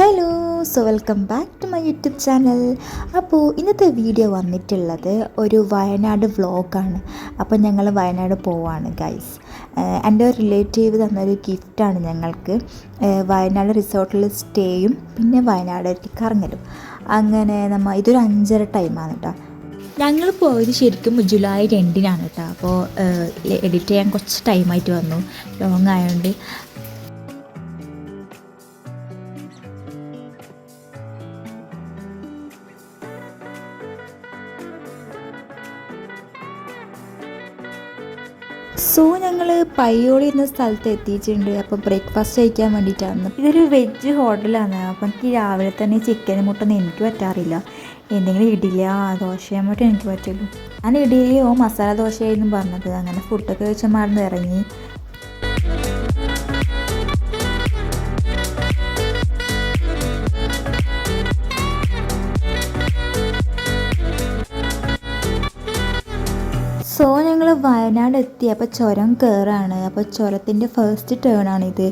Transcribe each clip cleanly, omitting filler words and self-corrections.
Hello, so welcome back to my YouTube channel. അപ്പോൾ ഇന്നത്തെ video വന്നിട്ടുള്ളത് ഒരു വയനാട് വ്ളോഗാണ്. അപ്പോൾ ഞങ്ങൾ വയനാട് പോവാണ് ഗൈസ്. എൻ്റെ ഒരു റിലേറ്റീവ് തന്നൊരു ഗിഫ്റ്റാണ് ഞങ്ങൾക്ക്. വയനാട് റിസോർട്ടിൽ സ്റ്റേയും പിന്നെ വയനാടേക്ക് കറങ്ങലും. അങ്ങനെ ഇതൊരു 5:30 ടൈമാണ് കേട്ടോ. ഞങ്ങൾ പോയത് ശരിക്കും ജൂലൈ 2-നാണ് കേട്ടോ. അപ്പോൾ എഡിറ്റ് ചെയ്യാൻ കുറച്ച് ടൈമായിട്ട് വന്നു, ലോങ് ആയതുകൊണ്ട്. സോ ഞങ്ങൾ പയ്യോളി എന്ന സ്ഥലത്ത് എത്തിയിട്ടുണ്ട്. അപ്പോൾ ബ്രേക്ക്ഫാസ്റ്റ് കഴിക്കാൻ വേണ്ടിയിട്ടാണ്. ഇതൊരു വെജ് ഹോട്ടലാണ്. അപ്പോൾ എനിക്ക് രാവിലെ തന്നെ ചിക്കൻ മുട്ടൊന്നും എനിക്ക് പറ്റാറില്ല. എന്തെങ്കിലും ഇഡ്ഡലിയോ ദോശയോ മറ്റും എനിക്ക് പറ്റുള്ളൂ. ഞാൻ ഇഡ്ഡലിയോ മസാല ദോശയായിരുന്നു പറഞ്ഞത്. അങ്ങനെ ഫുഡൊക്കെ കഴിച്ചാൽ മറന്ന് ഇറങ്ങി. സോ ഞങ്ങൾ വയനാട് എത്തി. അപ്പോൾ ചുരം കയറാണ്. അപ്പോൾ ചുരത്തിൻ്റെ ഫസ്റ്റ് ടേണാണിത്.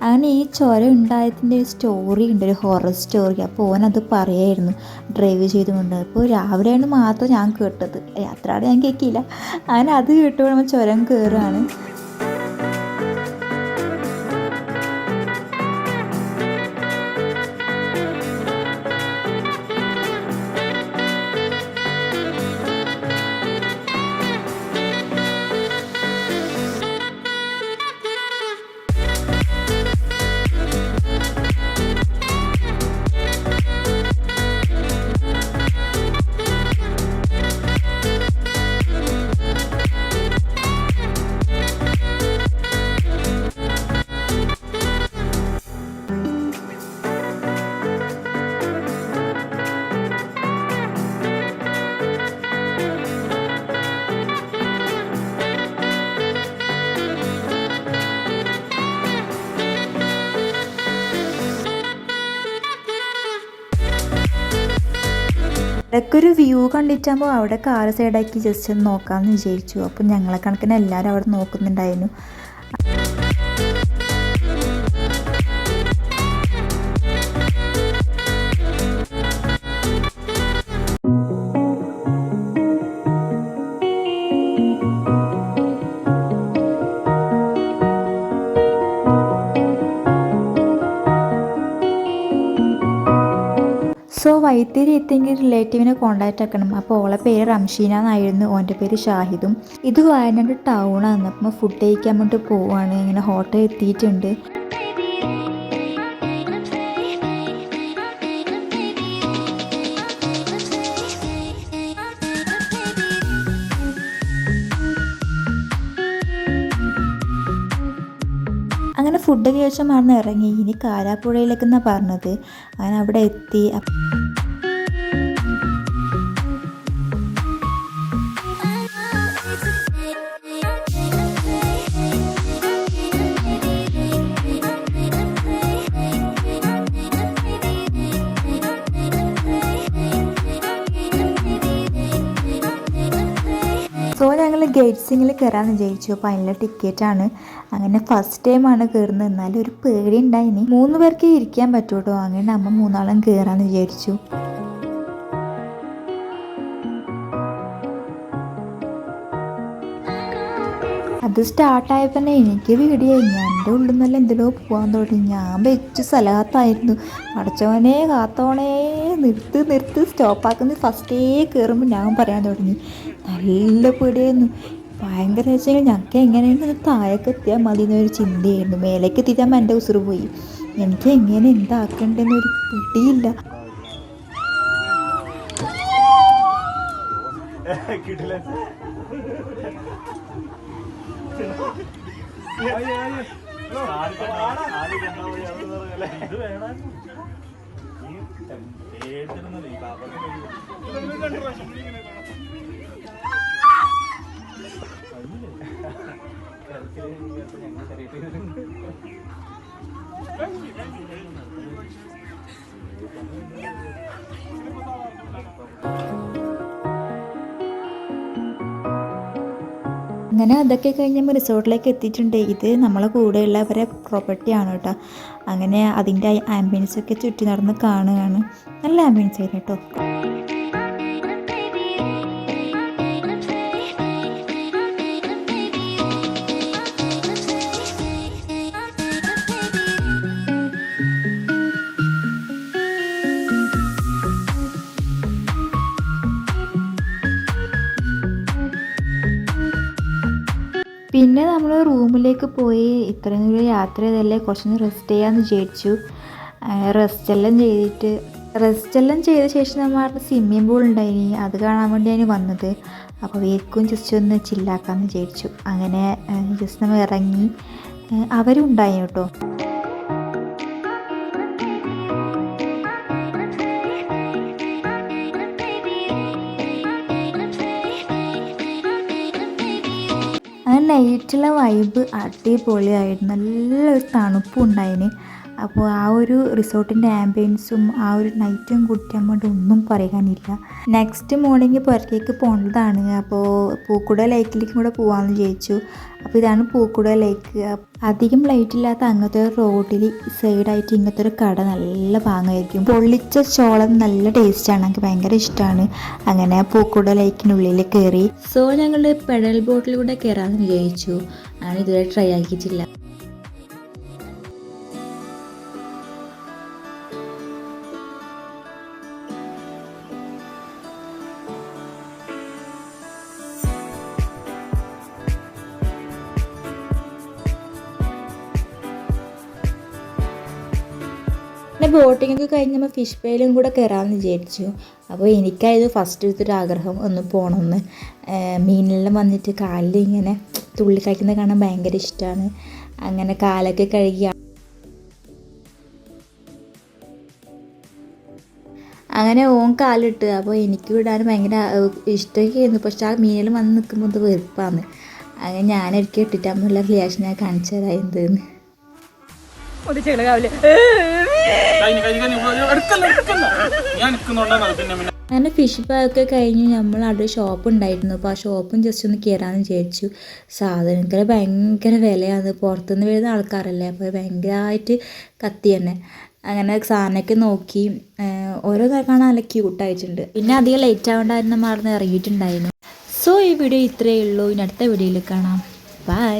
അങ്ങനെ ഈ ചുരം ഉണ്ടായതിൻ്റെ ഒരു സ്റ്റോറി ഉണ്ട്, ഒരു ഹൊറർ സ്റ്റോറി. അപ്പോൾ ഓനത് പറയായിരുന്നു ഡ്രൈവ് ചെയ്തുകൊണ്ട്. അപ്പോൾ രാവിലെയാണ് മാത്രം ഞാൻ കേട്ടത്, യാത്രയുടെ ഞാൻ കേൾക്കില്ല. അങ്ങനെ അത് കേട്ടുകൊണ്ട് നമ്മൾ ചുരം കയറുകയാണ്. ഇടയ്ക്കൊരു വ്യൂ കണ്ടിട്ടാകുമ്പോൾ അവിടെ കാറ് സൈഡാക്കി ജസ്റ്റ് ഒന്ന് നോക്കാമെന്ന് വിചാരിച്ചു. അപ്പം ഞങ്ങളെ കണക്കിന് എല്ലാവരും അവിടെ നോക്കുന്നുണ്ടായിരുന്നു. സോ വൈത്തിരി എത്തിയെങ്കിൽ റിലേറ്റീവിനെ കോൺടാക്റ്റ് ആക്കണം. അപ്പോൾ ഓളെ പേര് റംഷീന എന്നായിരുന്നു, ഓൻ്റെ പേര് ഷാഹിദും. ഇത് വയനാട് ടൗണാണ്. അപ്പം ഫുഡ് കഴിക്കാൻ വേണ്ടി പോവുകയാണ്. ഇങ്ങനെ ഹോട്ടൽ എത്തിയിട്ടുണ്ട്. അങ്ങനെ ഫുഡ് കഴിച്ചാൽ മറന്ന് ഇറങ്ങി. ഇനി കാരാപ്പുഴയിലേക്കെന്നാണ് പറഞ്ഞത്. അങ്ങനെ അവിടെ എത്തി. സോ ഞങ്ങൾ ഗേറ്റ്സിങ്ങിൽ കയറാമെന്ന് വിചാരിച്ചു. അപ്പോൾ അതിനുള്ള ടിക്കറ്റാണ്. അങ്ങനെ ഫസ്റ്റ് ടൈമാണ് കയറുന്നത്. എന്നാലും ഒരു പേടി ഉണ്ടായിനി. 3 പേർക്ക് ഇരിക്കാൻ പറ്റൂട്ടോ. അങ്ങനെ നമ്മൾ 3 കയറാമെന്ന് വിചാരിച്ചു. അത് സ്റ്റാർട്ടായപ്പോൾ തന്നെ എനിക്ക് പേടിയായി. എൻ്റെ ഉള്ളിൽ നിന്നെല്ലാം എന്തെല്ലോ പോകാൻ തുടങ്ങി. ഞാൻ വെച്ച് സ്ഥലത്തായിരുന്നു. അടച്ചവനെ കാത്തോണേ, നിർത്ത് സ്റ്റോപ്പാക്കുന്നത്. ഫസ്റ്റേ കയറുമ്പോൾ ഞാൻ പറയാൻ തുടങ്ങി. നല്ല പേടിയായിരുന്നു. ഭയങ്കര വെച്ചാൽ ഞങ്ങൾക്ക് എങ്ങനെയെങ്കിലും താഴേക്ക് എത്തിയാൽ മതി എന്നൊരു ചിന്തയായിരുന്നു. മേലേക്ക് എത്തിച്ചാൽ എൻ്റെ ഉസുറ് പോയി. എനിക്ക് എങ്ങനെ എന്താക്കണ്ടെന്നൊരു പിടിയില്ല. അങ്ങനെ അതൊക്കെ കഴിഞ്ഞ് നമ്മൾ റിസോർട്ടിലേക്ക് എത്തിയിട്ടുണ്ട്. ഇത് നമ്മളെ കൂടെയുള്ളവരെ പ്രോപ്പർട്ടിയാണ് കേട്ടോ. അങ്ങനെ അതിൻ്റെ ആംബിയൻസൊക്കെ ചുറ്റി നടന്ന് കാണുകയാണ്. നല്ല ആംബിയൻസ് ആയിരുന്നു കേട്ടോ. പിന്നെ നമ്മൾ റൂമിലേക്ക് പോയി. ഇത്രയും ദൂരം യാത്ര ചെയ്തല്ലേ, കുറച്ചൊന്ന് റെസ്റ്റ് ചെയ്യാമെന്ന് വിചാരിച്ചു. റെസ്റ്റെല്ലാം ചെയ്ത ശേഷം നമ്മൾ സ്വിമ്മിംഗ് പൂൾ ഉണ്ടായിനി, അത് കാണാൻ വേണ്ടിയാണ് വന്നത്. അപ്പോൾ വേക്കും ജസ്റ്റ് ഒന്ന് ചില്ലാക്കാമെന്ന് വിചാരിച്ചു. അങ്ങനെ ജസ്റ്റ് നമ്മൾ ഇറങ്ങി. അവരും ഉണ്ടായി കേട്ടോ. അങ്ങനെ നൈറ്റിലെ വൈബ് അടിപൊളിയായിരുന്നു. നല്ലൊരു തണുപ്പും ഉണ്ടായിന്. അപ്പോൾ ആ ഒരു റിസോർട്ടിൻ്റെ ആംബിയൻസും ആ ഒരു നൈറ്റും കുട്ടിയാൻ വേണ്ടി ഒന്നും പറയാനില്ല. നെക്സ്റ്റ് മോർണിംഗ് പുറത്തേക്ക് പോകേണ്ടതാണ്. അപ്പോൾ പൂക്കുട ലേക്കിലേക്കും കൂടെ പോകാമെന്ന് വിചാരിച്ചു. അപ്പോൾ ഇതാണ് പൂക്കുട ലേക്ക്. അധികം ലൈറ്റ് ഇല്ലാത്ത അങ്ങനത്തെ ഒരു റോഡിൽ സൈഡായിട്ട് ഇങ്ങനത്തെ ഒരു കട നല്ല പാങ്ങായിരിക്കും. പൊള്ളിച്ച ചോളം നല്ല ടേസ്റ്റാണ്, എനിക്ക് ഭയങ്കര ഇഷ്ടമാണ്. അങ്ങനെ പൂക്കുട ലേക്കിനുള്ളിൽ കയറി. സോ ഞങ്ങൾ പെഡൽ ബോട്ടിലൂടെ കയറാമെന്ന് വിചാരിച്ചു. ആണ് ഇതുവരെ ട്രൈ ആക്കിയിട്ടില്ല. പിന്നെ ബോട്ടിങ്ങൊക്കെ കഴിഞ്ഞ് നമ്മൾ ഫിഷ് പേയിലും കൂടെ കയറാമെന്ന് വിചാരിച്ചു. അപ്പോൾ എനിക്കായത് ഫസ്റ്റ് എടുത്തൊരു ആഗ്രഹം ഒന്ന് പോകണമെന്ന്. മീനെല്ലാം വന്നിട്ട് കാലിൽ ഇങ്ങനെ തുള്ളി കഴിക്കുന്നത് കാണാൻ ഭയങ്കര ഇഷ്ടമാണ്. അങ്ങനെ കാലൊക്കെ കഴുകി അങ്ങനെ ഓൻ കാലിട്ട്. അപ്പോൾ എനിക്ക് വിടാൻ ഭയങ്കര ഇഷ്ടമൊക്കെയായിരുന്നു. പക്ഷെ ആ മീനെല്ലാം വന്ന് നിൽക്കുമ്പോൾ ഇത് വെറുപ്പാണ്. അങ്ങനെ ഞാനൊരിക്കൽ ഇട്ടിട്ടാകുമ്പോൾ റിയാക്ഷൻ ഞാൻ കാണിച്ചു തരാം എന്തെന്ന്. അങ്ങനെ ഫിഷ് പാക്കൊക്കെ കഴിഞ്ഞ് നമ്മൾ അവിടെ ഷോപ്പ് ഉണ്ടായിരുന്നു. അപ്പോൾ ആ ഷോപ്പും ജസ്റ്റ് ഒന്ന് കയറാമെന്ന് വിചാരിച്ചു. സാധനത്തിന് ഭയങ്കര വിലയാണ്, പുറത്തുനിന്ന് വരുന്ന ആൾക്കാരല്ലേ, അപ്പോൾ ഭയങ്കരമായിട്ട് കത്തി തന്നെ. അങ്ങനെ സാധനമൊക്കെ നോക്കി. ഓരോ കാണാൻ നല്ല ക്യൂട്ടായിട്ടുണ്ട്. പിന്നെ അധികം ലേറ്റ് ആവേണ്ടായിരുന്നു, മാറുന്ന ഇറങ്ങിയിട്ടുണ്ടായിരുന്നു. സോ ഈ വീഡിയോ ഇത്രയേ ഉള്ളൂ. ഇനി അടുത്ത വീഡിയോയിൽ കാണാം. ബൈ.